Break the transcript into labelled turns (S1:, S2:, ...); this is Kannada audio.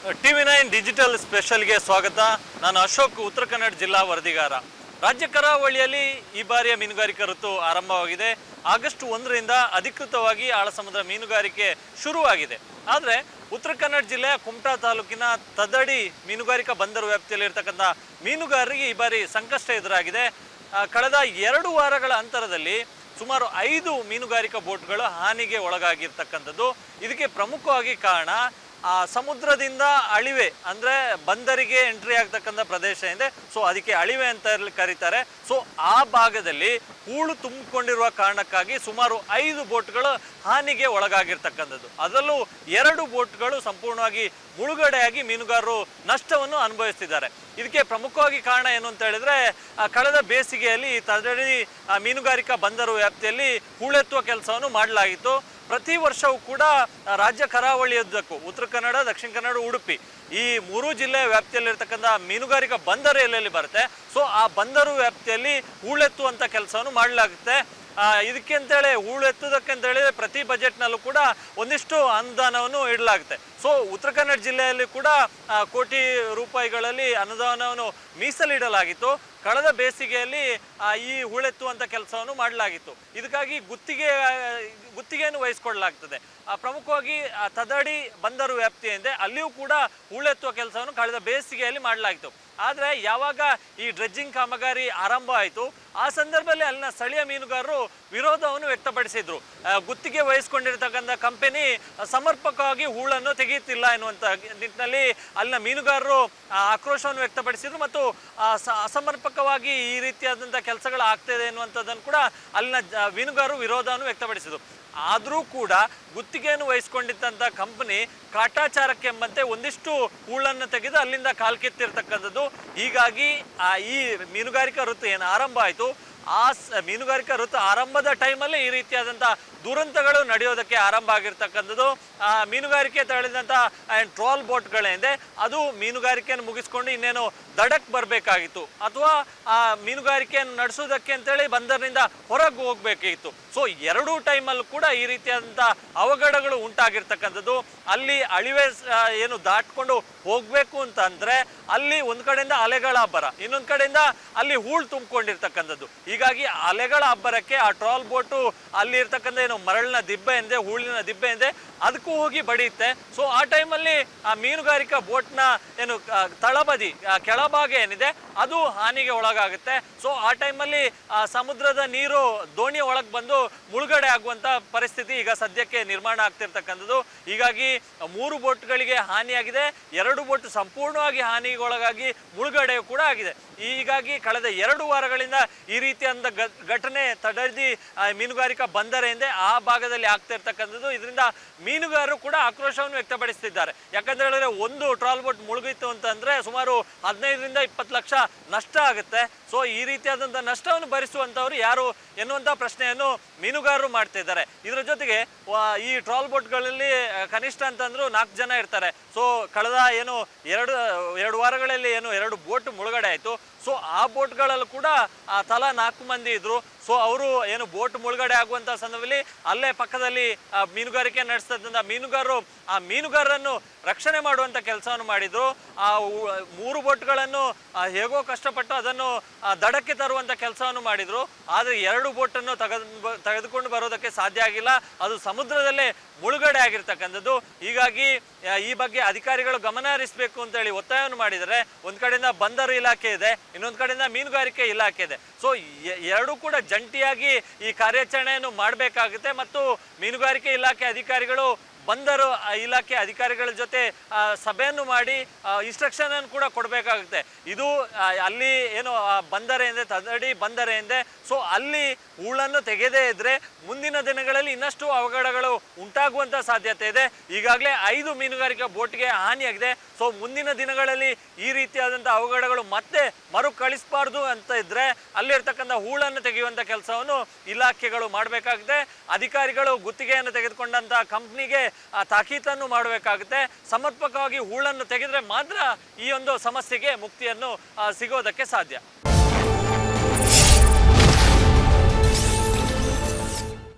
S1: TV9 ಡಿಜಿಟಲ್ ಸ್ಪೆಷಲ್ಗೆ ಸ್ವಾಗತ. ನಾನು ಅಶೋಕ್, ಉತ್ತರ ಕನ್ನಡ ಜಿಲ್ಲಾ ವರದಿಗಾರ. ರಾಜ್ಯ ಕರಾವಳಿಯಲ್ಲಿ ಈ ಬಾರಿಯ ಮೀನುಗಾರಿಕಾ ಋತು ಆರಂಭವಾಗಿದೆ. ಆಗಸ್ಟ್ 1ರಿಂದ ಅಧಿಕೃತವಾಗಿ ಆಳ ಸಮುದ್ರ ಮೀನುಗಾರಿಕೆ ಶುರುವಾಗಿದೆ. ಆದರೆ ಉತ್ತರ ಕನ್ನಡ ಜಿಲ್ಲೆಯ ಕುಮಟಾ ತಾಲೂಕಿನ ತದಡಿ ಮೀನುಗಾರಿಕಾ ಬಂದರು ವ್ಯಾಪ್ತಿಯಲ್ಲಿರ್ತಕ್ಕಂಥ ಮೀನುಗಾರರಿಗೆ ಈ ಬಾರಿ ಸಂಕಷ್ಟ ಎದುರಾಗಿದೆ. ಕಳೆದ 2 ವಾರಗಳ ಅಂತರದಲ್ಲಿ ಸುಮಾರು 5 ಮೀನುಗಾರಿಕಾ ಬೋಟ್ಗಳು ಹಾನಿಗೆ ಒಳಗಾಗಿರ್ತಕ್ಕಂಥದ್ದು. ಇದಕ್ಕೆ ಪ್ರಮುಖವಾಗಿ ಕಾರಣ ಸಮುದ್ರದಿಂದ ಅಳಿವೆ, ಅಂದರೆ ಬಂದರಿಗೆ ಎಂಟ್ರಿ ಆಗ್ತಕ್ಕಂಥ ಪ್ರದೇಶ ಇದೆ. ಸೊ ಅದಕ್ಕೆ ಅಳಿವೆ ಅಂತ ಕರೀತಾರೆ. ಸೊ ಆ ಭಾಗದಲ್ಲಿ ಹೂಳು ತುಂಬಿಕೊಂಡಿರುವ ಕಾರಣಕ್ಕಾಗಿ ಸುಮಾರು 5 ಬೋಟ್ಗಳು ಹಾನಿಗೆ ಒಳಗಾಗಿರ್ತಕ್ಕಂಥದ್ದು. ಅದರಲ್ಲೂ 2 ಬೋಟ್ಗಳು ಸಂಪೂರ್ಣವಾಗಿ ಮುಳುಗಡೆಯಾಗಿ ಮೀನುಗಾರರು ನಷ್ಟವನ್ನು ಅನುಭವಿಸ್ತಿದ್ದಾರೆ. ಇದಕ್ಕೆ ಪ್ರಮುಖವಾಗಿ ಕಾರಣ ಏನು ಅಂತ ಹೇಳಿದ್ರೆ, ಕಳೆದ ಬೇಸಿಗೆಯಲ್ಲಿ ತದಡಿ ಮೀನುಗಾರಿಕಾ ಬಂದರು ವ್ಯಾಪ್ತಿಯಲ್ಲಿ ಹೂಳೆತ್ತುವ ಕೆಲಸವನ್ನು ಮಾಡಲಾಗಿತ್ತು. ಪ್ರತಿ ವರ್ಷವೂ ಕೂಡ ರಾಜ್ಯ ಕರಾವಳಿಯುದ್ದಕ್ಕೂ ಉತ್ತರ ಕನ್ನಡ, ದಕ್ಷಿಣ ಕನ್ನಡ, ಉಡುಪಿ ಈ 3 ಜಿಲ್ಲೆಯ ವ್ಯಾಪ್ತಿಯಲ್ಲಿರ್ತಕ್ಕಂಥ ಮೀನುಗಾರಿಕಾ ಬಂದರು ಎಲ್ಲೆಲ್ಲಿ ಬರುತ್ತೆ, ಸೊ ಆ ಬಂದರು ವ್ಯಾಪ್ತಿಯಲ್ಲಿ ಹೂಳೆತ್ತುವಂಥ ಕೆಲಸವನ್ನು ಮಾಡಲಾಗುತ್ತೆ. ಇದಕ್ಕೆ ಅಂತೇಳಿ ಹೂಳೆತ್ತುವುದಕ್ಕೆ ಅಂತೇಳಿ ಪ್ರತಿ ಬಜೆಟ್ನಲ್ಲೂ ಕೂಡ ಒಂದಿಷ್ಟು ಅನುದಾನವನ್ನು ಇಡಲಾಗುತ್ತೆ. ಸೊ ಉತ್ತರ ಕನ್ನಡ ಜಿಲ್ಲೆಯಲ್ಲಿ ಕೂಡ ಕೋಟಿ ರೂಪಾಯಿಗಳಲ್ಲಿ ಅನುದಾನವನ್ನು ಮೀಸಲಿಡಲಾಗಿತ್ತು. ಕಳೆದ ಬೇಸಿಗೆಯಲ್ಲಿ ಈ ಹೂಳೆತ್ತುವಂಥ ಕೆಲಸವನ್ನು ಮಾಡಲಾಗಿತ್ತು. ಇದಕ್ಕಾಗಿ ಗುತ್ತಿಗೆಯನ್ನು ವಹಿಸಿಕೊಳ್ಳಲಾಗ್ತದೆ. ಪ್ರಮುಖವಾಗಿ ತದಡಿ ಬಂದರು ವ್ಯಾಪ್ತಿ ಇದೆ, ಅಲ್ಲಿಯೂ ಕೂಡ ಹೂಳೆತ್ತುವ ಕೆಲಸವನ್ನು ಕಳೆದ ಬೇಸಿಗೆಯಲ್ಲಿ ಮಾಡಲಾಗಿತ್ತು. ಆದರೆ ಯಾವಾಗ ಈ ಡ್ರೆಡ್ಜಿಂಗ್ ಕಾಮಗಾರಿ ಆರಂಭ ಆಯಿತು, ಆ ಸಂದರ್ಭದಲ್ಲಿ ಅಲ್ಲಿನ ಸ್ಥಳೀಯ ಮೀನುಗಾರರು ವಿರೋಧವನ್ನು ವ್ಯಕ್ತಪಡಿಸಿದ್ರು. ಗುತ್ತಿಗೆ ವಹಿಸ್ಕೊಂಡಿರ್ತಕ್ಕಂಥ ಕಂಪನಿ ಸಮರ್ಪಕವಾಗಿ ಹೂಳನ್ನು ತೆಗೆಯುತ್ತಿಲ್ಲ ಎನ್ನುವಂಥ ನಿಟ್ಟಿನಲ್ಲಿ ಅಲ್ಲಿನ ಮೀನುಗಾರರು ಆಕ್ರೋಶವನ್ನು ವ್ಯಕ್ತಪಡಿಸಿದ್ರು ಮತ್ತು ಅಸಮರ್ಪಕವಾಗಿ ಈ ರೀತಿಯಾದಂಥ ಕೆಲಸಗಳು ಆಗ್ತಾಯಿದೆ ಎನ್ನುವಂಥದ್ದನ್ನು ಕೂಡ ಅಲ್ಲಿನ ಮೀನುಗಾರರು ವಿರೋಧವನ್ನು ವ್ಯಕ್ತಪಡಿಸಿದರು. ಆದರೂ ಕೂಡ ಗುತ್ತಿಗೆಯನ್ನು ವಹಿಸ್ಕೊಂಡಿದ್ದಂಥ ಕಂಪನಿ ಕಾಟಾಚಾರಕ್ಕೆ ಎಂಬಂತೆ ಒಂದಿಷ್ಟು ಹೂಳನ್ನು ತೆಗೆದು ಅಲ್ಲಿಂದ ಕಾಲ್ಕಿತ್ತಿರ್ತಕ್ಕಂಥದ್ದು. ಹೀಗಾಗಿ ಈ ಮೀನುಗಾರಿಕಾ ಋತು ಏನು ಆರಂಭ ಆಯಿತು, ಆ ಮೀನುಗಾರಿಕಾ ಋತು ಆರಂಭದ ಟೈಮಲ್ಲಿ ಈ ರೀತಿಯಾದಂಥ ದುರಂತಗಳು ನಡೆಯೋದಕ್ಕೆ ಆರಂಭ ಆಗಿರ್ತಕ್ಕಂಥದ್ದು. ಮೀನುಗಾರಿಕೆ ತಳೆದಂಥ ಟ್ರಾಲ್ ಬೋಟ್ಗಳೇನಿದೆ, ಅದು ಮೀನುಗಾರಿಕೆಯನ್ನು ಮುಗಿಸ್ಕೊಂಡು ಇನ್ನೇನು ದಡಕ್ಕೆ ಬರಬೇಕಾಗಿತ್ತು, ಅಥವಾ ಆ ಮೀನುಗಾರಿಕೆಯನ್ನು ನಡೆಸೋದಕ್ಕೆ ಅಂತೇಳಿ ಬಂದರಿನಿಂದ ಹೊರಗೆ ಹೋಗಬೇಕಿತ್ತು. ಸೊ 2 ಟೈಮಲ್ಲೂ ಕೂಡ ಈ ರೀತಿಯಾದಂಥ ಅವಘಡಗಳು ಉಂಟಾಗಿರ್ತಕ್ಕಂಥದ್ದು. ಅಲ್ಲಿ ಅಳಿವೆ ಏನು ದಾಟ್ಕೊಂಡು ಹೋಗಬೇಕು ಅಂತಂದರೆ ಅಲ್ಲಿ ಒಂದು ಕಡೆಯಿಂದ ಅಲೆಗಳ ಅಬ್ಬರ, ಇನ್ನೊಂದು ಕಡೆಯಿಂದ ಅಲ್ಲಿ ಹೂಳು ತುಂಬಿಕೊಂಡಿರ್ತಕ್ಕಂಥದ್ದು. ಹೀಗಾಗಿ ಅಲೆಗಳ ಅಬ್ಬರಕ್ಕೆ ಆ ಟ್ರಾಲ್ ಬೋಟು ಅಲ್ಲಿ ಇರ್ತಕ್ಕಂಥ ಏನು ಮರಳಿನ ದಿಬ್ಬೆ ಇದೆ, ಹೂಳಿನ ದಿಬ್ಬೆ ಇದೆ, ಅದಕ್ಕೂ ಹೋಗಿ ಬಡಿಯುತ್ತೆ. ಸೊ ಆ ಟೈಮಲ್ಲಿ ಆ ಮೀನುಗಾರಿಕಾ ಬೋಟ್ನ ಏನು ತಳಬದಿ ಕೆಳಭಾಗ ಏನಿದೆ ಅದು ಹಾನಿಗೆ ಒಳಗಾಗುತ್ತೆ. ಸೊ ಆ ಟೈಮಲ್ಲಿ ಸಮುದ್ರದ ನೀರು ದೋಣಿ ಒಳಗೆ ಬಂದು ಮುಳುಗಡೆ ಆಗುವಂಥ ಪರಿಸ್ಥಿತಿ ಈಗ ಸದ್ಯಕ್ಕೆ ನಿರ್ಮಾಣ ಆಗ್ತಿರ್ತಕ್ಕಂಥದ್ದು. ಹೀಗಾಗಿ 3 ಬೋಟ್ಗಳಿಗೆ ಹಾನಿಯಾಗಿದೆ, 2 ಬೋಟ್ ಸಂಪೂರ್ಣವಾಗಿ ಹಾನಿಗೆ ಒಳಗಾಗಿ ಮುಳುಗಡೆಯೂ ಕೂಡ ಆಗಿದೆ. ಹೀಗಾಗಿ ಕಳೆದ 2 ವಾರಗಳಿಂದ ಈ ರೀತಿಯಾದ ಘಟನೆ ತಡದಿ ಮೀನುಗಾರಿಕಾ ಬಂದರೆಂದೇ ಆ ಭಾಗದಲ್ಲಿ ಆಗ್ತಾ ಇರ್ತಕ್ಕಂಥದ್ದು. ಇದರಿಂದ ಮೀನುಗಾರರು ಕೂಡ ಆಕ್ರೋಶವನ್ನು ವ್ಯಕ್ತಪಡಿಸ್ತಿದ್ದಾರೆ. ಯಾಕಂದ್ರೆ ಹೇಳಿದ್ರೆ ಒಂದು ಟ್ರಾಲ್ ಬೋಟ್ ಮುಳುಗಿತ್ತು ಅಂತಂದ್ರೆ ಸುಮಾರು 15ರಿಂದ 20 ಲಕ್ಷ ನಷ್ಟ ಆಗುತ್ತೆ. ಸೊ ಈ ರೀತಿಯಾದಂಥ ನಷ್ಟವನ್ನು ಭರಿಸುವಂಥವ್ರು ಯಾರು ಎನ್ನುವಂಥ ಪ್ರಶ್ನೆಯನ್ನು ಮೀನುಗಾರರು ಮಾಡ್ತಾ ಇದ್ದಾರೆ. ಇದರ ಜೊತೆಗೆ ಈ ಟ್ರಾಲ್ ಬೋಟ್ಗಳಲ್ಲಿ ಕನಿಷ್ಠ ಅಂತಂದ್ರು 4 ಜನ ಇರ್ತಾರೆ. ಸೊ ಕಳೆದ ಏನು 2 ವಾರಗಳಲ್ಲಿ ಏನು 2 ಬೋಟ್ ಮುಳುಗಡೆ ಆಯಿತು. ಸೊ ಆ ಬೋಟ್ಗಳಲ್ಲೂ ಕೂಡ ತಲಾ 4 ಮಂದಿ ಇದ್ರು. ಸೊ ಅವರು ಏನು ಬೋಟ್ ಮುಳುಗಡೆ ಆಗುವಂಥ ಸಂದರ್ಭದಲ್ಲಿ ಅಲ್ಲೇ ಪಕ್ಕದಲ್ಲಿ ಮೀನುಗಾರಿಕೆ ನಡೆಸ್ತಿದ್ದಂಥ ಮೀನುಗಾರರು ಆ ಮೀನುಗಾರರನ್ನು ರಕ್ಷಣೆ ಮಾಡುವಂಥ ಕೆಲಸವನ್ನು ಮಾಡಿದರು. ಆ 3 ಬೋಟ್ಗಳನ್ನು ಹೇಗೋ ಕಷ್ಟಪಟ್ಟು ಅದನ್ನು ದಡಕ್ಕೆ ತರುವಂಥ ಕೆಲಸವನ್ನು ಮಾಡಿದರು. ಆದರೆ 2 ಬೋಟನ್ನು ತೆಗೆದುಕೊಂಡು ಬರೋದಕ್ಕೆ ಸಾಧ್ಯ ಆಗಿಲ್ಲ, ಅದು ಸಮುದ್ರದಲ್ಲೇ ಮುಳುಗಡೆ ಆಗಿರ್ತಕ್ಕಂಥದ್ದು. ಹೀಗಾಗಿ ಈ ಬಗ್ಗೆ ಅಧಿಕಾರಿಗಳು ಗಮನ ಹರಿಸಬೇಕು ಅಂತೇಳಿ ಒತ್ತಾಯವನ್ನು ಮಾಡಿದರೆ, ಒಂದು ಕಡೆಯಿಂದ ಬಂದರು ಇಲಾಖೆ ಇದೆ, ಇನ್ನೊಂದು ಕಡೆಯಿಂದ ಮೀನುಗಾರಿಕೆ ಇಲಾಖೆ ಇದೆ. ಸೊ 2 ಕೂಡ ಜಂಟಿಯಾಗಿ ಈ ಕಾರ್ಯಾಚರಣೆಯನ್ನು ಮಾಡಬೇಕಾಗುತ್ತೆ ಮತ್ತು ಮೀನುಗಾರಿಕೆ ಇಲಾಖೆ ಅಧಿಕಾರಿಗಳು ಬಂದರು ಇಲಾಖೆ ಅಧಿಕಾರಿಗಳ ಜೊತೆ ಸಭೆಯನ್ನು ಮಾಡಿ ಇನ್ಸ್ಟ್ರಕ್ಷನ್ ಅನ್ನು ಕೂಡ ಕೊಡಬೇಕಾಗುತ್ತೆ. ಇದು ಅಲ್ಲಿ ಏನು ಬಂದರೆ ಎಂದರೆ ತದಡಿ ಬಂದರೆ ಎಂದೆ, ಸೊ ಅಲ್ಲಿ ಹೂಳನ್ನು ತೆಗೆದೇ ಇದ್ದರೆ ಮುಂದಿನ ದಿನಗಳಲ್ಲಿ ಇನ್ನಷ್ಟು ಅವಘಡಗಳು ಉಂಟಾಗುವಂಥ ಸಾಧ್ಯತೆ ಇದೆ. ಈಗಾಗಲೇ 5 ಮೀನುಗಾರಿಕಾ ಬೋಟ್ಗೆ ಹಾನಿಯಾಗಿದೆ. ಸೊ ಮುಂದಿನ ದಿನಗಳಲ್ಲಿ ಈ ರೀತಿಯಾದಂಥ ಅವಘಡಗಳು ಮತ್ತೆ ಮರುಕಳಿಸಬಾರ್ದು ಅಂತ ಇದ್ದರೆ ಅಲ್ಲಿರ್ತಕ್ಕಂಥ ಹೂಳನ್ನು ತೆಗೆಯುವಂಥ ಕೆಲಸವನ್ನು ಇಲಾಖೆಗಳು ಮಾಡಬೇಕಾಗುತ್ತೆ. ಅಧಿಕಾರಿಗಳು ಗುತ್ತಿಗೆಯನ್ನು ತೆಗೆದುಕೊಂಡಂಥ ಕಂಪ್ನಿಗೆ ತಾಕೀತನ್ನು ಮಾಡಬೇಕಾಗುತ್ತೆ. ಸಮರ್ಪಕವಾಗಿ ಹೂಳನ್ನು ತೆಗೆದರೆ ಮಾತ್ರ ಈ ಒಂದು ಸಮಸ್ಯೆಗೆ ಮುಕ್ತಿಯನ್ನು ಸಿಗೋದಕ್ಕೆ ಸಾಧ್ಯ.